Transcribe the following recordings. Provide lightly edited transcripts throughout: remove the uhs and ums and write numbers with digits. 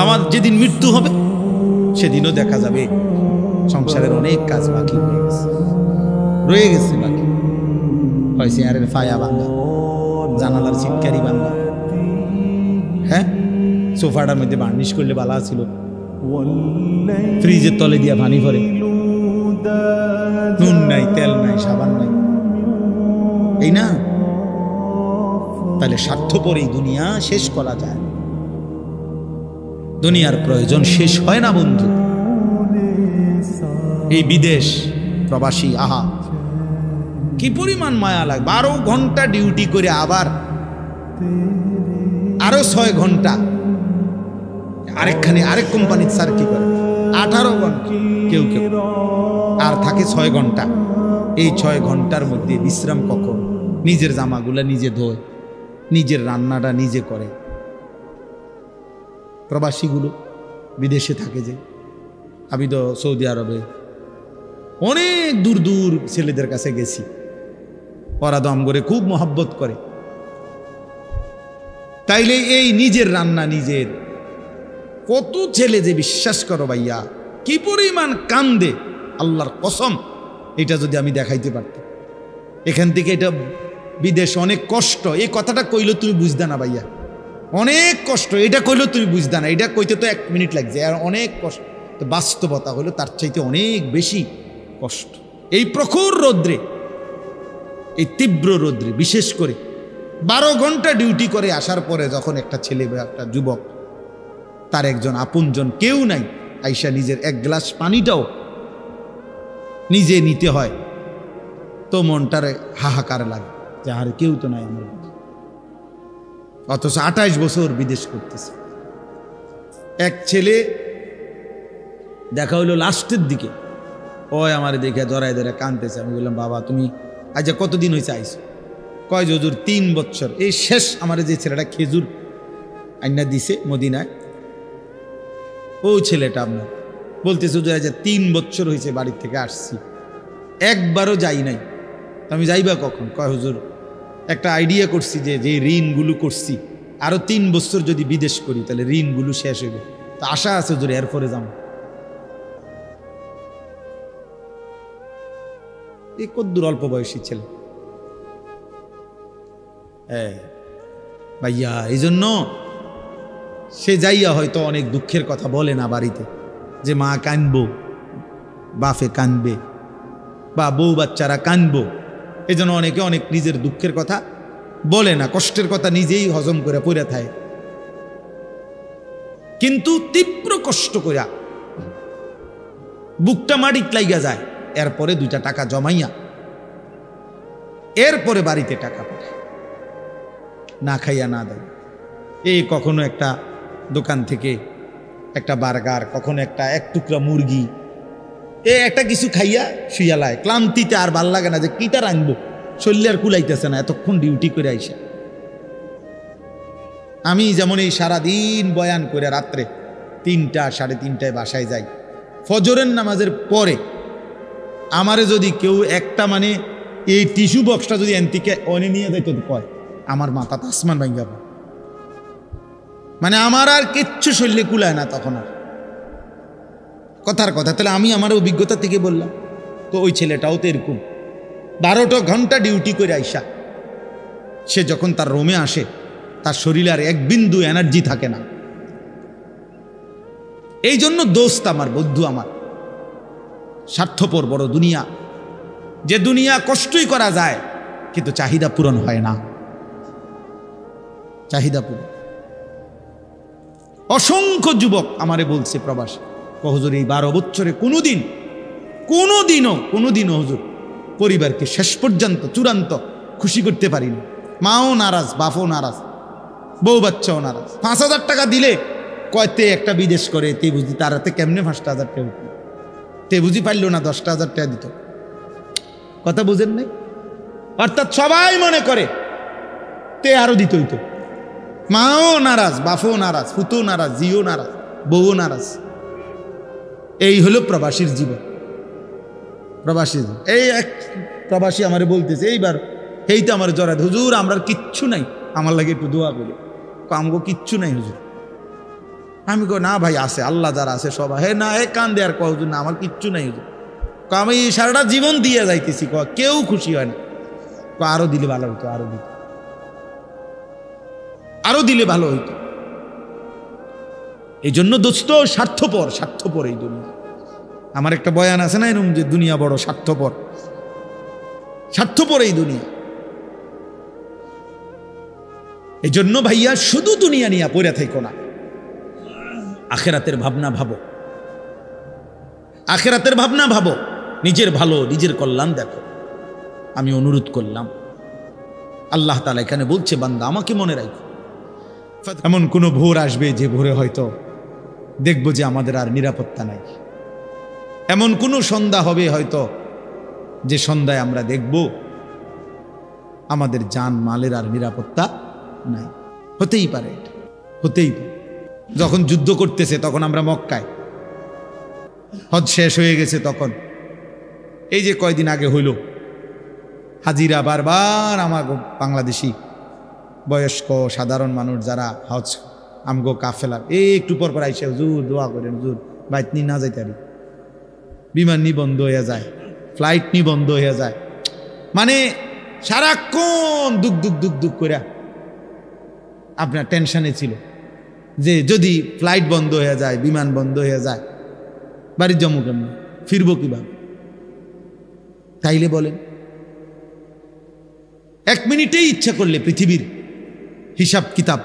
আমার যেদিন মৃত্যু হবে সেদিনও দেখা যাবে সংসারের অনেক কাজ বাকি রয়ে গেছে বাকি। হয় চেয়ারের ফায়া ভাঙ্গা, জানালার চিৎকারি ভাঙ্গা, হ্যাঁ সোফাটার মধ্যে বার্নিশ করলে বালা ছিল, ফ্রিজের তলে দিয়া পানি ভরে, নুন নাই, তেল নাই, সাবান নাই, এই না? তাহলে স্বার্থপর এই দুনিয়া শেষ করা যায়? দুনিয়ার প্রয়োজন শেষ হয় না বন্ধু। এই বিদেশ প্রবাসী, আহা কি পরিমাণ মায়া লাগে। 12 ঘন্টা ডিউটি করে আবার আরো 6 ঘন্টা আরেক কোম্পানির স্যার কি করে 18 ঘন্টা, কেউ কেউ আর থাকে 6 ঘন্টা। এই 6 ঘন্টার মধ্যে বিশ্রাম কখন? নিজের জামাগুলা নিজে ধোয়, নিজের রান্নাটা নিজে করে। প্রবাসীগুলো বিদেশে থাকে, যে আমি তো সৌদি আরবে অনেক দূর দূর ছেলেদের কাছে গেছি, ওরা দম করে খুব মহব্বত করে। তাইলে এই নিজের রান্না নিজের, কত ছেলে যে বিশ্বাস করো ভাইয়া কি পরিমাণ কান্দে, আল্লাহর কসম। এটা যদি আমি দেখাইতে পারতাম। এখান থেকে এটা বিদেশ অনেক কষ্ট, এই কথাটা কইলে তুমি বুঝদা না ভাইয়া, অনেক কষ্ট। এটা কইলে তুমি বুঝদা না, এটা কইতে তো 1 মিনিট লাগছে, আর অনেক কষ্ট। তো বাস্তবতা হলো তার চাইতে অনেক বেশি কষ্ট। এই প্রখর রৌদ্রে, এই তীব্র রৌদ্রে, বিশেষ করে 12 ঘন্টা ডিউটি করে আসার পরে যখন একটা ছেলে বা একটা যুবক, তার একজন আপনজন কেউ নাই, আইসা নিজের 1 গ্লাস পানিটাও নিজে নিতে হয়, তো মনটারে হাহাকার লাগে যে আর কেউ তো নাই আমার। অথচ 28 বছর বিদেশ করতেছে। এক ছেলে দেখা হইলো লাস্টের দিকে, ওই আমার দেখে জড়াই ধরে কাঁদতেছে। আমি বললাম, বাবা তুমি আজ কতদিন হয়েছে আইসো? কয় হুজুর 3 বছর। এই শেষ আমার যে ছেলেটা খেজুর আইনা দিছে মদিনায়, ও ছেলেটা আপনার বলতেছে হুজুর আজ 3 বছর হয়েছে বাড়ির থেকে আসছি, একবারও যাই নাই। আমি যাইবা কখন? কয় হুজুর একটা আইডিয়া করছি যে যে ঋণগুলো করছি আরো 3 বছর যদি বিদেশ করি তাহলে ঋণগুলো শেষ হইবে, তো আশা আছে হুজুর এরপরে যাবো। এই কদ্দুর অল্প বয়সী ছেলে। হ্যাঁ ভাইয়া, এই জন্য সে যাইয়া হয়তো অনেক দুঃখের কথা বলে না বাড়িতে, যে মা কানবো, বাপে কানবে, বা বউ বাচ্চারা কানবো। এই জন্য অনেকে অনেক নিজের দুঃখের কথা বলে না, কষ্টের কথা নিজেই হজম করে পড়ে থাকে। কিন্তু তীব্র কষ্ট কইরা বুকটা মাটিত লাইগা যায়, এরপরে 2টা টাকা জমাইয়া এরপরে বাড়িতে টাকা পাঠায়, না খাইয়া না দেয়। এই কখনো একটা দোকান থেকে একটা বার্গার, কখনো একটা 1 টুকরা মুরগি, একটা কিছু খাইয়া শুয়ালায়, ক্লান্তিতে আর ভাল লাগে না যে কিটা রাখবো, শরীরে আর কুলাইতেছে না এতক্ষণ ডিউটি করে আইসা। আমি যেমন এই সারাদিন বয়ান করে রাত্রে 3টা 3:30টায় বাসায় যাই, ফজরের নামাজের পরে আমারে যদি কেউ একটা মানে এই টিস্যু বক্সটা যদি এনতিকে অনে নিয়ে যাইতো, কয় আমার মাথা তো আসমান ভাঙ্গা, মানে আমার আর কিচ্ছু শরীরে কুলায় না তখন আর। কথার কথা, তাহলে আমি আমার অভিজ্ঞতা থেকে বললাম। তো ওই ছেলেটাও তো এরকম 12টা ঘন্টা ডিউটি করে আইসা সে যখন তার রুমে আসে, তার শরীরে আর 1 বিন্দু এনার্জি থাকে না। এই জন্য দোস্ত আমার, বন্ধু আমার, স্বার্থপর বড় দুনিয়া, যে দুনিয়া কষ্টই করা যায় কিন্তু চাহিদা পূরণ হয় না। চাহিদা পূরণ। অসংখ্য যুবক আমারে বলছে প্রবাসী, হুজুর এই 12 বছরে কোনোদিনও হুজুর পরিবারকে শেষ পর্যন্ত চূড়ান্ত খুশি করতে পারিনি। মাও নারাজ, বাপও নারাজ, বউ বাচ্চাও নারাজ। 5,000 টাকা দিলে কয়তে একটা বিদেশ করে, তে বুঝি তার হাতে কেমনে 5,000 টাকা উঠল, তে বুঝি পারল না 10,000 টাকা দিত। কথা বুঝেন নাই? অর্থাৎ সবাই মনে করে তে আরো দিত হইতো। মাও নারাজ, বাপও নারাজ, ফুতও নারাজ, জিও নারাজ, বউও নারাজ। এই হলো প্রবাসীর জীবন। প্রবাসী এই এক প্রবাসী আমারে বলতেছে এইবার, এই তো আমার জড়াত, হুজুর আমরা কিচ্ছু নাই, আমার লাগে একটু দোয়া করি। আমগো কিচ্ছু নাই হুজুর, আমি কো না ভাই আছে, আল্লাহ যারা আছে সবাই। হে না, হে কান্দে আর কয় হুজুর না আমার কিচ্ছু নাই হুজুর। আমি সারাটা জীবন দিয়ে যাইতেছি, কেউ খুশি হয় না। আরো দিলে ভালো হইতো, আরো দিলে ভালো হইতো। এই জন্য দোস্ত স্বার্থপর এই দুনিয়া। আমার একটা বয়ান আছে না এরকম, যে দুনিয়া বড় স্বার্থপর এই দুনিয়া। এই জন্য ভাইয়া শুধু দুনিয়া নিয়ে পড়ে থাকো না, আখেরাতের ভাবনা ভাবো, নিজের ভালো নিজের কল্যাণ দেখো। আমি অনুরোধ করলাম, আল্লাহ তাআলা এখানে বলছে বান্দা আমাকে মনে রাখো। এমন কোনো ভোর আসবে যে ভোরে হয়তো দেখবো যে আমাদের আর নিরাপত্তা নাই। এমন কোনো সন্ধ্যা হবে হয়তো যে সন্ধ্যায় আমরা দেখব আমাদের জান মালের আর নিরাপত্তা নাই। হতেই পারে, যখন যুদ্ধ করতেছে তখন আমরা মক্কায়, হজ শেষ হয়ে গেছে তখন, এই যে কয়দিন আগে হইল, হাজিরা বারবার আমার বাংলাদেশি বয়স্ক সাধারণ মানুষ যারা হজ আমগো কাফেলার একটু পর আইসে হুজুর দোয়া করেন, হুজুর বাইত নি না যাইতে পারি, বিমান নি বন্ধ হয়ে যায়, ফ্লাইট নি বন্ধ হয়ে যায়, মানে সারাক্ষণ দুঃখ করে আপনার টেনশনে ছিল যে যদি ফ্লাইট বন্ধ হয়ে যায়, বিমান বন্ধ হয়ে যায়, বাড়ির জমু কেমন, ফিরবো কিভাবে? তাইলে বলেন, এক মিনিটেই ইচ্ছা করলে পৃথিবীর হিসাব কিতাব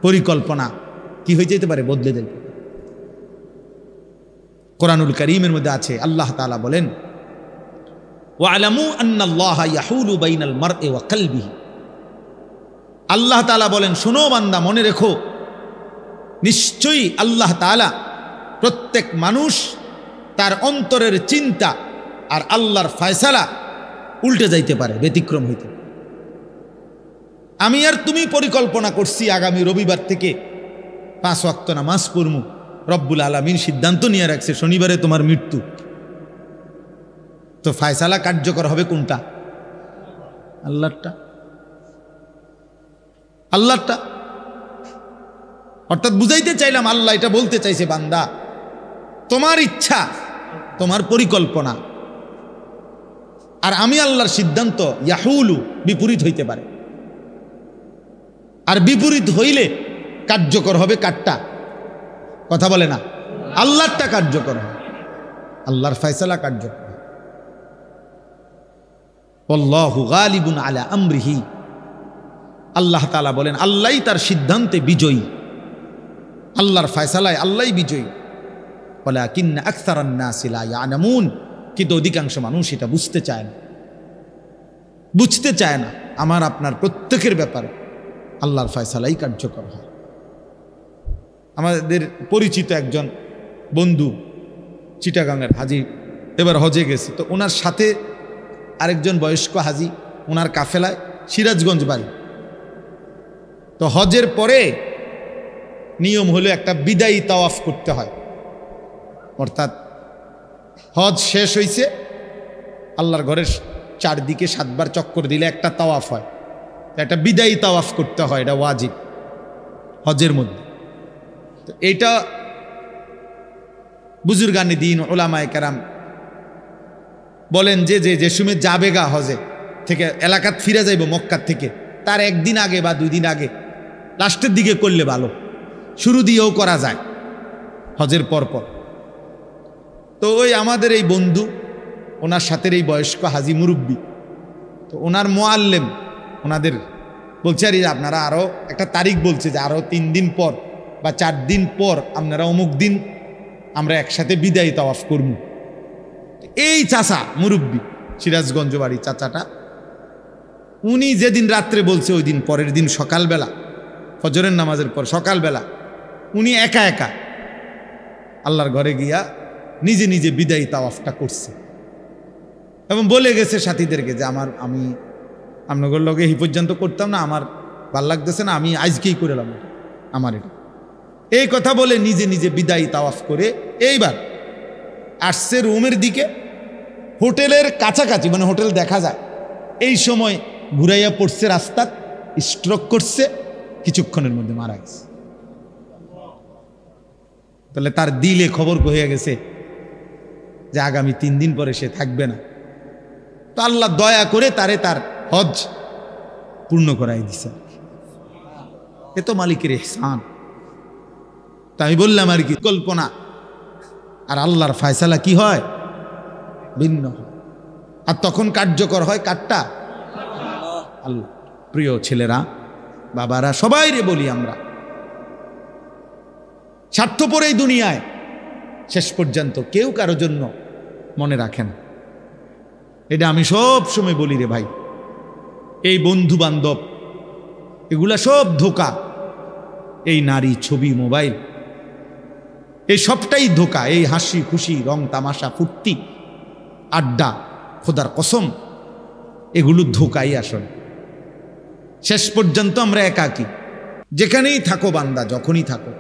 পরিকল্পনা কি হয়ে যেতে পারে, বদলে যেতে পারে। কোরআনুল কারীমের মধ্যে আছে, আল্লাহ তাআলা বলেন ওয়ালামু আন্নাল্লাহা ইয়াহুলু বাইনাল মারই ওয়া কলবিহি। আল্লাহ তাআলা বলেন, শোনো বান্দা, মনে রেখো নিশ্চয়ই আল্লাহ তাআলা প্রত্যেক মানুষ তার অন্তরের চিন্তা আর আল্লাহর ফয়সালা উল্টে যাইতে পারে, ব্যতিক্রম হইতে। আমি আর তুমি পরিকল্পনা করছি আগামী রবিবার থেকে 5 ওয়াক্ত নামাজ পড়মু, রব্বুল আলামিন সিদ্ধান্ত নিয়ে রাখছে শনিবারে তোমার মৃত্যু, তো ফয়সালা কার্যকর হবে কোনটা? আল্লাহরটা। অর্থাৎ বুঝাইতে চাইলাম, আল্লাহ এটা বলতে চাইছে, বান্দা তোমার ইচ্ছা, তোমার পরিকল্পনা আর আমি আল্লাহর সিদ্ধান্ত ইয়াহুলু বিপরীত হইতে পারে। আর বিপরীত হইলে কার্যকর হবে কারটা? কথা বলে না, আল্লাহরটা কার্যকর হবে, আল্লাহর ফয়সালা কার্যকর। আল্লাহু গালিবুন আলা আমরিহি। আল্লাহ তাআলা বলেন আল্লাহই তার সিদ্ধান্তে বিজয়ী, আল্লাহর ফয়সালায় আল্লাহই বিজয়ী। ওয়ালাকিন্না আকসারান নাসি লা ইয়ালামুন, কিন্তু অধিকাংশ মানুষ এটা বুঝতে চায় না। আমার আপনার প্রত্যেকের ব্যাপারে আল্লাহর ফয়সালাই কার্যকর হয়। আমাদের পরিচিত একজন বন্ধু চিটাগাংয়ের হাজি এবার হজে গেছে, তো ওনার সাথে আরেকজন বয়স্ক হাজি, ওনার কাফেলায় সিরাজগঞ্জ বাড়ি। তো হজের পরে নিয়ম হলো একটা বিদায়ী তাওয়াফ করতে হয়, অর্থাৎ হজ শেষ হয়েছে, আল্লাহর ঘরের চারদিকে 7 বার চক্কর দিলে একটা তাওয়াফ হয়, একটা বিদায়ী তাওয়াফ করতে হয়, এটা ওয়াজিব হজের মধ্যে। তো এইটা বুজুর্গানে দিন ওলামায়ে কেরাম বলেন যে সময় যাবে গা হজে থেকে এলাকাত ফিরে যাইব মক্কার থেকে, তার একদিন আগে বা 2 দিন আগে লাস্টের দিকে করলে ভালো, শুরু দিয়েও করা যায় হজের পর। তো ওই আমাদের এই বন্ধু, ওনার সাথে এই বয়স্ক হাজি মুরব্বী, তো ওনার মোয়াল্লেম ওনাদের বলছে, আর আপনারা আরও একটা তারিখ বলছে যে আরও 3 দিন পর বা 4 দিন পর আপনারা অমুক দিন আমরা একসাথে বিদায়ী তাওয়াফ করব। এই চাচা মুরব্বী, সিরাজগঞ্জ বাড়ি চাচাটা, উনি যেদিন রাত্রে বলছে ওই দিন পরের দিন সকালবেলা ফজরের নামাজের পর সকালবেলা উনি একা আল্লাহর ঘরে গিয়া নিজে নিজে বিদায়ী তাওয়াফটা করছে এবং বলে গেছে সাথীদেরকে যে আমি আপনাদের লগে এই পর্যন্ত করতাম না, আমার ভাল লাগতেছে না, আমি আজকেই করলাম আমার এটা। এই কথা বলে নিজে নিজে বিদায়ী তাওয়াফ করে এইবার আসছে রুমের দিকে, হোটেলের কাছাকাছি, মানে হোটেল দেখা যায়, এই সময় ঘুরাইয়া পড়ছে রাস্তা, স্ট্রোক করছে, কিছুক্ষণের মধ্যে মারা গেছে। তাহলে তার দিলে খবর হয়ে গেছে যে আগামী 3 দিন পরে সে থাকবে না। তো আল্লাহ দয়া করে তারে তার হজ পূর্ণ করাই দিছে। এ তো মালিকের ইহসান। তা আমি বললাম আর কি, কল্পনা আর আল্লাহর ফয়সালা কি হয়, ভিন্ন হয়। আর তখন কার্যকর হয় কারটা, আল্লাহ। প্রিয় ছেলেরা, বাবারা, সবাই রে বলি, আমরা স্বার্থপর এই দুনিয়ায় শেষ পর্যন্ত কেউ কারো জন্য মনে রাখেন। এটা আমি সব সময় বলি রে ভাই, এই বন্ধু বান্ধব এগুলা সব ধোঁকা। এই নারী, ছবি, মোবাইল, এই সবটাই ধোঁকা। এই হাসি খুশি, রং তামাশা, ফুর্তি, আড্ডা, খোদার কসম, এগুলো ধোঁকাই আসলে। শেষ পর্যন্ত আমরা একাকী। যেখানেই থাকো বান্দা, যখনই থাকো,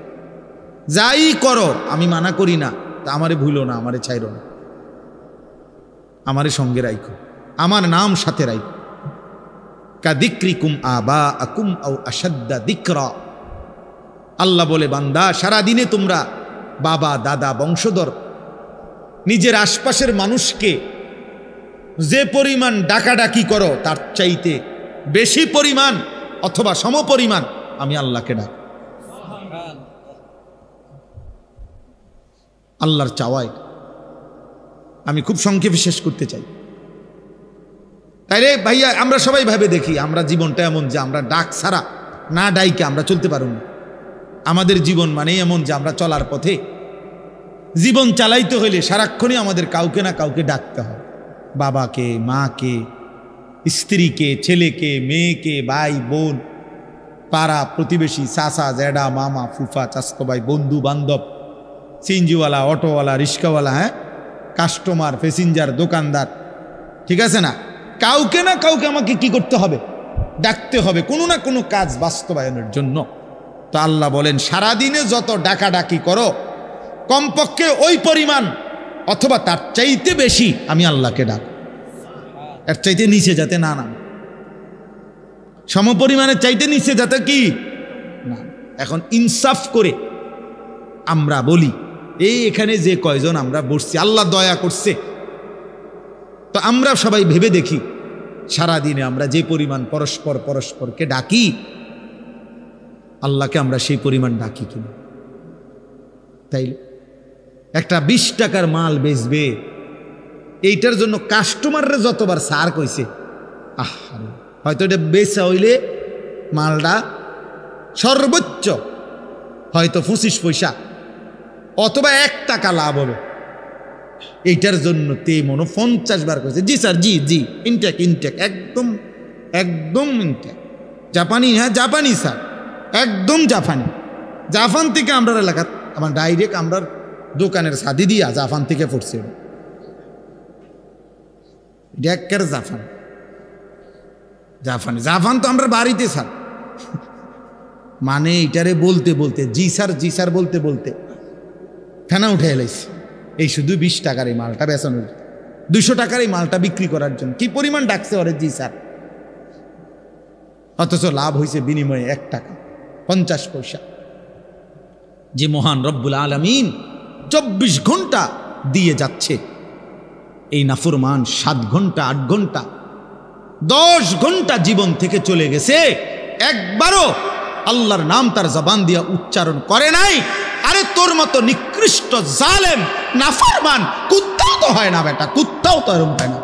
যাই করো, আমি মানা করি না, তা আমারে ভুলো না, আমারে ছাইরো না, আমারে সঙ্গে রাইখো, আমার নাম সাথে রাইখো। কাদিক্রিকুম আবা আকুম আও আসাদ্দা দিকরা। আল্লাহ বলে, বান্দা, সারাদিনে তোমরা বাবা, দাদা, বংশধর, নিজের আশপাশের মানুষকে যে পরিমাণ ডাকাডাকি করো, তার চাইতে বেশি পরিমাণ অথবা সমপরিমাণ আমি আল্লাহকে ডাক। আল্লাহর চাওয়াই। আমি খুব সংক্ষেপে শেষ করতে চাই। তাইলে ভাইয়া, আমরা সবাই ভাবে দেখি, আমরা জীবনটা এমন যে আমরা ডাক ছাড়া, না ডাইকে আমরা চলতে পারব না। আমাদের জীবন মানে এমন যে আমরা চলার পথে জীবন চালাইতে হইলে সারাক্ষণই আমাদের কাউকে না কাউকে ডাকতে হয়। বাবাকে, মাকে, স্ত্রীকে, ছেলেকে, মেয়েকে, ভাই, বোন, পাড়া প্রতিবেশী, চাচা, জ্যাডা, মামা, ফুফা, চাচতো ভাই, বন্ধু বান্ধব, সিএনজিওয়ালা, অটোওয়ালা, রিক্সাওয়ালা, হ্যাঁ, কাস্টমার, প্যাসেঞ্জার, দোকানদার, ঠিক আছে না? কাউকে না কাউকে আমাকে কি করতে হবে? ডাকতে হবে, কোনো না কোনো কাজ বাস্তবায়নের জন্য। তো আল্লাহ বলেন, সারাদিনে যত ডাকাডাকি করো, কমপক্ষে ওই পরিমাণ অথবা তার চাইতে বেশি আমি আল্লাহকে ডাক। এর চাইতে নিচে যাতে না নাম, সমপরিমাণের চাইতে নিচে যাতে কি না। এখন ইনসাফ করে আমরা বলি, এই এখানে যে কয়জন আমরা বসছি, আল্লাহ দয়া করছে, তো আমরা সবাই ভেবে দেখি, সারাদিনে আমরা যে পরিমাণ পরস্পরকে ডাকি, আল্লাহকে আমরা সেই পরিমাণ ডাকি কিনা? তাই একটা 20 টাকার মাল বেচবে, এইটার জন্য কাস্টমাররা যতবার সার কইছে, হয়তো এটা বেচা হইলে মালটা সর্বোচ্চ হয়তো 25 পয়সা অথবা 1 টাকা লাভ হবে। এইটার জন্য তে মনে 50 বার কইছে, জি স্যার, জি জি, ইনটেক, একদম একদম ইনটেক, জাপানি, হ্যাঁ জাপানি স্যার, একদম জাপানি। জাপান থেকে আমরা এলাকা, আমার ডাইরেক্ট আমরা দোকানের সাদি দিয়া জাপান থেকে পড়ছে, ডেকের জাপান তো আমরা বাড়িতে স্যার, মানে এটারে বলতে বলতে, জি স্যার বলতে বলতে ফেনা উঠে এলাইছে। এই শুধু 20 টাকার এই মালটা বেচানোর, 200 টাকার এই মালটা বিক্রি করার জন্য কি পরিমাণ ডাকছে ওরে জি স্যার, অথচ লাভ হয়েছে বিনিময়ে 1 টাকা 50 পয়সা। যে মহান রব্বুল আলামিন 24 ঘন্টা দিয়ে যাচ্ছে, এই নাফরমান 7 ঘন্টা 8 ঘন্টা 10 ঘন্টা জীবন থেকে চলে গেছে, একবারও আল্লাহর নাম তার জবান দিয়া উচ্চারণ করে নাই। আরে তোর মতো নিকৃষ্ট জালেম নাফরমান কুত্তাও তো হয় না বেটা, কুত্তাও তো এরকম হয় না।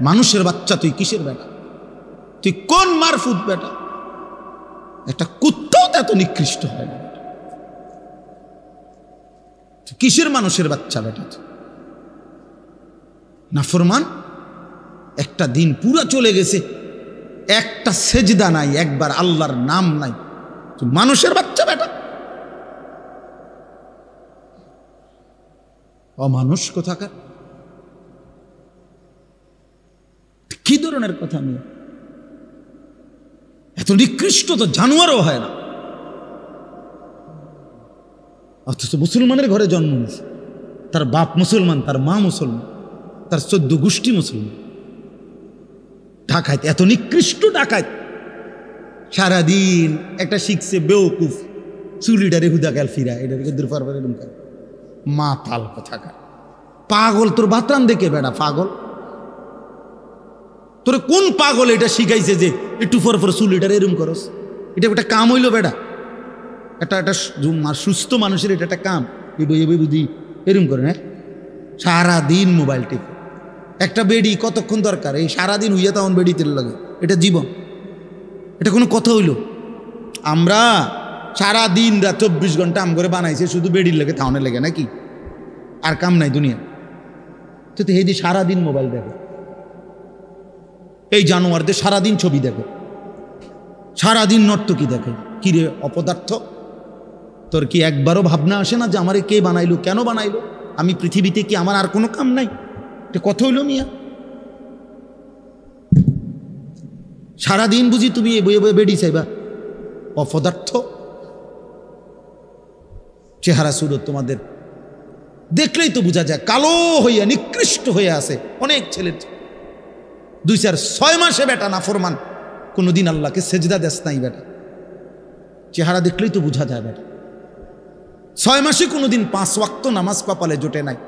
মানুষের বাচ্চা তুই কিসের বেটা? তুই কোন মারফুত বেটা? একটা কুত্তাও তো এত নিকৃষ্ট হয় না। কিসের মানুষের বাচ্চা বেটা? নাফরমান, একটা দিন পুরা চলে গেছে, একটা সেজদা নাই, একবার আল্লাহর নাম নাই, তুই মানুষের বাচ্চা বেটা? অমানুষ কোথাকার, কি ধরনের কথা নিয়ে? এত নিকৃষ্ট তো জানোয়ারও হয় না, অথচ মুসলমানের ঘরে জন্ম নিয়েছে, তার বাপ মুসলমান, তার মা মুসলমান, তার 14 গোষ্ঠী মুসলমান। ডাকাত, এত নিকৃষ্ট ডাকাত, সারাদিন একটা শিখছে বেওকুফ, চুলিটারে হুদা গেল ফিরা এটাকে দূর পারবে এরকম করে মাতাল কোথাকার পাগল তোর বাতরান দেখে বেড়া পাগল তোর কোন পাগল এটা শিখাইছে যে একটু পর চুলিটারে এরকম করস এটা একটা কাম হইল বেড়া একটা সুস্থ মানুষের এটা একটা কাম বুদ্ধি এরকম করে হ্যাঁ সারাদিন মোবাইল টিপ একটা বেডি কতক্ষণ দরকার এই সারাদিন হইয়া তখন বেডি তেল লাগে এটা জীবন এটা কোনো কথা হইল আমরা সারাদিন রাত 24 ঘন্টা আম করে বানাইছে শুধু বেডির লেগে থাউনের লেগে নাকি আর কাম নাই দুনিয়া তো হেদি সারাদিন মোবাইল দেখো এই জানোয়ারদের সারাদিন ছবি দেখো সারাদিন নর্তকী দেখে কিরে অপদার্থ তোর কি একবারও ভাবনা আসে না যে আমারে কে বানাইলো কেন বানাইলো আমি পৃথিবীতে কি আমার আর কোনো কাম নাই এটা কথা হইল মিয়া সারাদিন বুঝি তুমি এ বয়ে বয়ে বেডি চাইবা অপদার্থ চেহারা সুরত তোমাদের দেখলেই তো বোঝা যায় কালো হইয়া নিকৃষ্ট হয়ে আছে অনেক ছেলের 2-4-6 মাসে বেটা নাফরমান কোনোদিন আল্লাহকে সেজদা দেস নাই বেটা চেহারা দেখলেই তো বোঝা যায় বেটা 6 মাসে কোনোদিন 5 ওয়াক্ত নামাজ কপালে জোটে নাই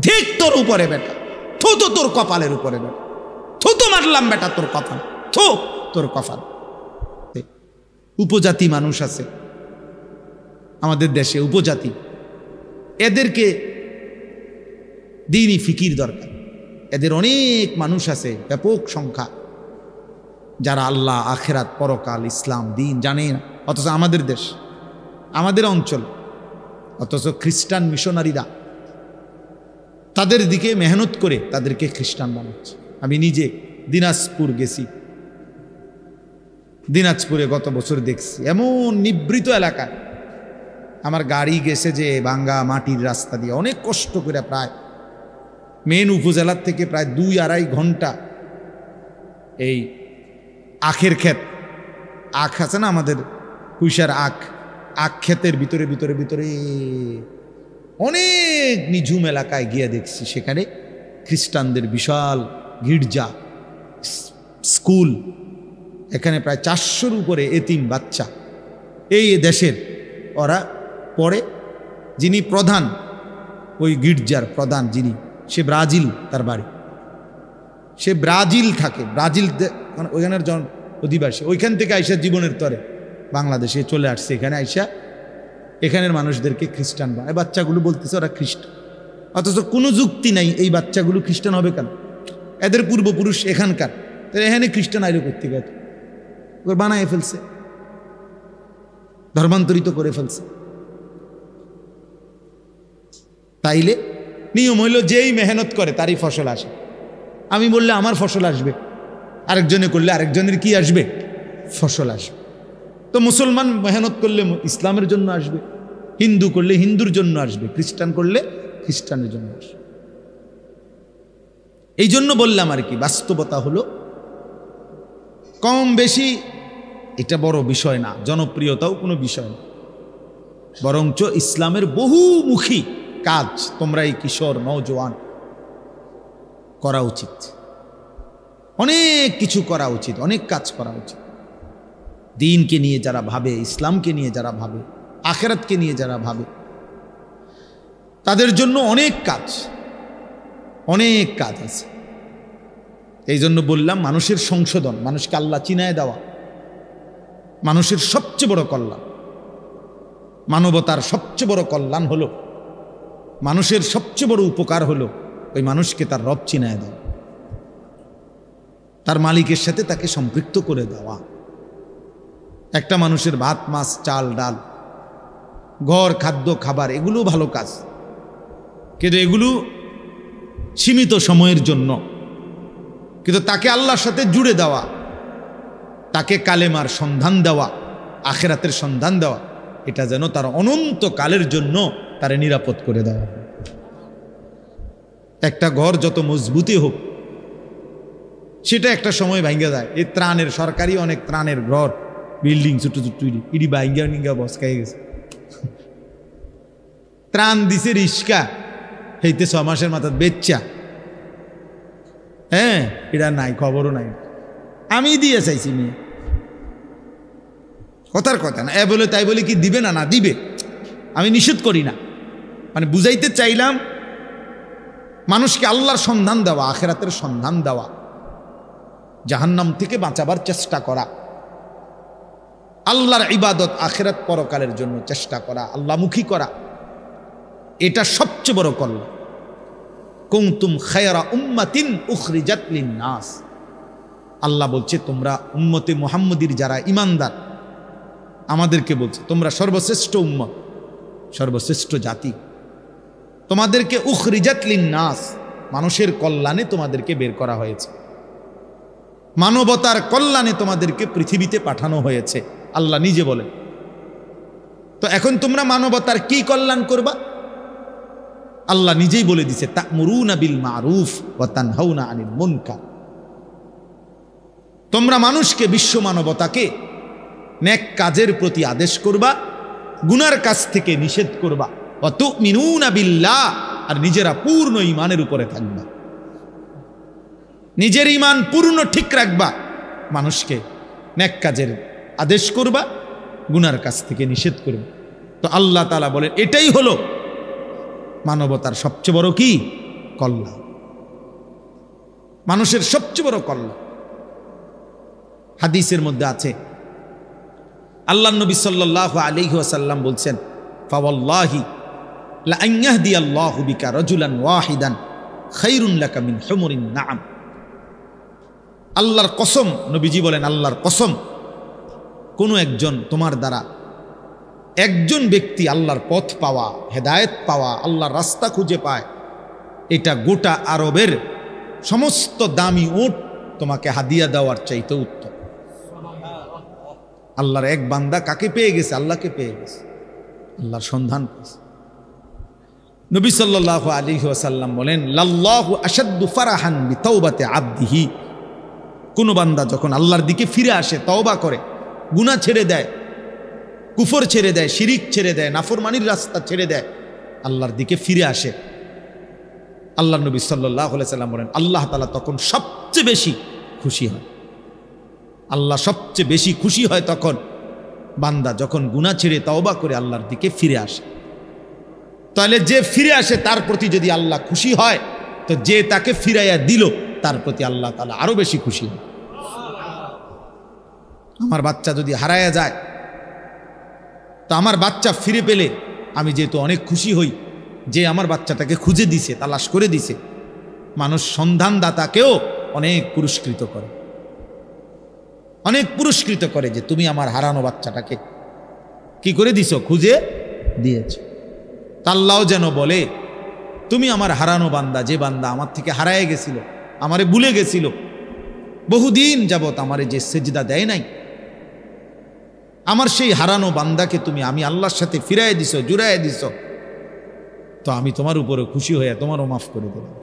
ঠিক তোর উপরে বেটা থু তো তোর কপালের উপরে বেটা থু তো মারলাম বেটা তোর কপাল থু তোর কপাল উপজাতি মানুষ আছে আমাদের দেশে উপজাতি এদেরকে দ্বীনি ফিকির দরকার এদের অনেক মানুষ আছে ব্যাপক সংখ্যা যারা আল্লাহ আখেরাত পরকাল ইসলাম দিন জানে না অথচ আমাদের দেশ আমাদের অঞ্চল অথচ খ্রিস্টান মিশনারিরা তাদের দিকে মেহনত করে তাদেরকে খ্রিস্টান বানাচ্ছে আমি নিজে দিনাজপুর গেছি দিনাজপুরে গত বছর দেখছি এমন নিবৃত এলাকায় আমার গাড়ি গেছে যে ভাঙ্গা মাটির রাস্তা দিয়ে অনেক কষ্ট করে প্রায় মেন উপজেলার থেকে প্রায় 2-2.5 ঘন্টা এই আখের ক্ষেত আখ আছে না আমাদের কুইশার আখ ক্ষেতের ভিতরে ভিতরে ভিতরে অনেক নিঝুম এলাকায় গিয়ে দেখছি সেখানে খ্রিস্টানদের বিশাল গির্জা স্কুল এখানে প্রায় 400-র উপরে এতিম বাচ্চা এই দেশের ওরা পড়ে যিনি প্রধান ওই গির্জার প্রধান যিনি সে ব্রাজিল তার বাড়ি সে ব্রাজিল থাকে ব্রাজিল ওইখানের অধিবাসী ওইখান থেকে আইসা জীবনের তরে বাংলাদেশে চলে আসছে এখানে আইসা এখানের মানুষদেরকে খ্রিস্টান বানায় বাচ্চাগুলো বলতেছে ওরা খ্রিস্টান অথচ কোনো যুক্তি নাই এই বাচ্চাগুলো খ্রিস্টান হবে কেন এদের পূর্বপুরুষ এখানকার তাহলে এখানে খ্রিস্টান আইলো করতে গেছে ওর বানায় ফেলছে ধর্মান্তরিত করে ফেলছে তাইলে নিয়ম হইল যেই মেহনত করে তারই ফসল আসে আমি বললে আমার ফসল আসবে আরেকজনে করলে আরেকজনের কি আসবে ফসল আসবে তো মুসলমান মেহনত করলে ইসলামের জন্য আসবে হিন্দু করলে হিন্দুর জন্য আসবে খ্রিস্টান করলে খ্রিস্টানের জন্য আসবে এই জন্য বললাম আর কি বাস্তবতা হলো কম বেশি এটা বড় বিষয় না জনপ্রিয়তাও কোনো বিষয় না বরঞ্চ ইসলামের বহুমুখী কাজ তোমরা এই কিশোর নওজোয়ান করা উচিত অনেক কিছু করা উচিত অনেক কাজ করা উচিত দ্বীনকে নিয়ে যারা ভাবে ইসলামকে নিয়ে যারা ভাবে আখিরাতকে নিয়ে যারা ভাবে তাদের জন্য অনেক কাজ আছে এই জন্য বললাম মানুষের সংশোধন মানুষকে আল্লাহ চিনায় দেওয়া মানুষের সবচেয়ে বড় কল্যাণ মানবতার সবচেয়ে বড় কল্যাণ হলো মানুষের সবচেয়ে বড় উপকার হলো ওই মানুষকে তার রব চিনায় দেওয়া তার মালিকের সাথে তাকে সম্পৃক্ত করে দেওয়া একটা মানুষের ভাত মাছ চাল ডাল ঘর খাদ্য খাবার এগুলো ভালো কাজ কিন্তু এগুলো সীমিত সময়ের জন্য কিন্তু তাকে আল্লাহর সাথে জুড়ে দেওয়া তাকে কালেমার সন্ধান দেওয়া আখিরাতের সন্ধান দেওয়া এটা যেন তার অনন্ত কালের জন্য তারে নিরাপদ করে দেওয়া একটা ঘর যত মজবুতি হোক সেটা একটা সময় ভাঙ্গা যায় এই ত্রাণের সরকারি অনেক ত্রাণের ঘর বিল্ডিং ছোট ছোট ইডি ভাঙ্গা নিঙ্গা বসকাই গেছে ত্রাণ দিছে রিস্কা হইতে 6 মাসের মাথা বেচ্চা হ্যাঁ এটা নাই খবরও নাই আমি দিয়ে চাইছি মেয়ে কথার কথা না, এ বলে তাই বলে কি দিবে না? না দিবে, আমি নিষেধ করি না। মানে বুঝাইতে চাইলাম মানুষকে আল্লাহর সন্ধান দেওয়া, আখিরাতের সন্ধান দেওয়া, জাহান্নাম থেকে বাঁচাবার চেষ্টা করা, আল্লাহর ইবাদত আখিরাত পরকালের জন্য চেষ্টা করা, আল্লাহমুখী করা, এটা সবচেয়ে বড় কল্যাণ। কুনতুম খায়রা উম্মাতিন উখরিজাত লিন-নাস, আল্লাহ বলছে তোমরা উম্মতে মুহাম্মদীর যারা ঈমানদার, আমাদেরকে বলছে তোমরা সর্বশ্রেষ্ঠ উম্মত, সর্বশ্রেষ্ঠ জাতি। তোমাদেরকে উখরিজাত লিন-নাস, মানুষের কল্যাণে তোমাদেরকে বের করা হয়েছে, মানবতার কল্যাণে তোমাদেরকে পৃথিবীতে পাঠানো হয়েছে, আল্লাহ নিজে বলেন। তো এখন তোমরা মানবতার কি কল্যাণ করবা? আল্লাহ নিজেই বলে দিছে, তা'মুরুনা বিল মা'রুফ ওয়া তানহাউনা আনিল মুনকার। তোমরা মানুষকে, বিশ্ব মানবতাকে নেক কাজের প্রতি আদেশ করবা, গুনার কাজ থেকে নিষেধ করবা। ওয়া তু'মিনুনা বিল্লাহ, আর নিজেরা পূর্ণ ঈমানের উপরে থাকবা, নিজের ঈমান পূর্ণ ঠিক রাখবা, মানুষকে নেক কাজের আদেশ করবা, গুনার কাছ থেকে নিষেধ করবা। তো আল্লাহ তাআলা বলেন এটাই হলো মানবতার সবচেয়ে বড় কি কল্যাণ, মানুষের সবচেয়ে বড় কল্যাণ। হাদিসের মধ্যে আছে, আল্লাহ নবী সাল্লাল্লাহু আলাইহি ওয়াসাল্লাম বলছেন, ফাওয়াল্লাহি লা আন ইয়াহদিয়াল্লাহু বিকা রাজুলান ওয়াহিদান খায়রুন লাকা মিন হুমুরিন নাআম। আল্লাহর কসম, নবীজি বলেন আল্লাহর কসম, কোনো একজন তোমার দ্বারা একজন ব্যক্তি আল্লাহর পথ পাওয়া, হেদায়েত পাওয়া, আল্লাহর রাস্তা খুঁজে পায়, এটা গোটা আরবের সমস্ত দামি উট তোমাকে হাদিয়া দেওয়ার চাইতে উত্তম। আল্লাহর এক বান্দা কাকে পেয়ে গেছে? আল্লাহকে পেয়ে গেছে, আল্লাহর সন্ধান পেয়েছে। নবী সাল্লাল্লাহু আলাইহি ওয়াসাল্লাম বলেন, লাল্লাহু আশাদ্দু ফারাহান বিতাওবাতি আবদিহি। কোন বান্দা যখন আল্লাহর দিকে ফিরে আসে, তওবা করে, গুনাহ ছেড়ে দেয়, কুফর ছেড়ে দেয়, শিরিক ছেড়ে দেয়, নাফরমানির রাস্তা ছেড়ে দেয়, আল্লাহর দিকে ফিরে আসে, আল্লাহ নবী সাল্লাল্লাহু আলাইহি ওয়াসাল্লাম বলেন আল্লাহ তাআলা তখন সবচেয়ে বেশি খুশি হয়। আল্লাহ সবচেয়ে বেশি খুশি হয় তখন বান্দা যখন গুনাহ ছেড়ে তওবা করে আল্লাহর দিকে ফিরে আসে। তাহলে যে ফিরে আসে তার প্রতি যদি আল্লাহ খুশি হয়, তো যে তাকে ফিরাইয়া দিল তার প্রতি আল্লাহ তাআলা আরো বেশি খুশি হয়। আমার বাচ্চা যদি হারায়া যায়, তো আমার বাচ্চা ফিরে পেলে আমি যেহেতু অনেক খুশি হই, যে আমার বাচ্চাটাকে খুঁজে দিছে, তালাশ করে দিছে। মানুষ সন্ধানদাতাকেও অনেক পুরস্কৃত করে, অনেক পুরস্কৃত করে, যে তুমি আমার হারানো বাচ্চাটাকে কি করে দিছো? খুঁজে দিয়েছ। আল্লাহও যেন বলে, তুমি আমার হারানো বান্দা, যে বান্দা আমার থেকে হারায় গেছিল, আমারে ভুলে গেছিল, বহুদিন যাবত আমারে যে সেজদা দেয় নাই, আমার সেই হারানো বান্দাকে তুমি আমি আল্লাহর সাথে ফিরাই দিছো, জুড়াই দিছো, তো আমি তোমার উপরে খুশি হয়ে তোমারও মাফ করে দিলাম।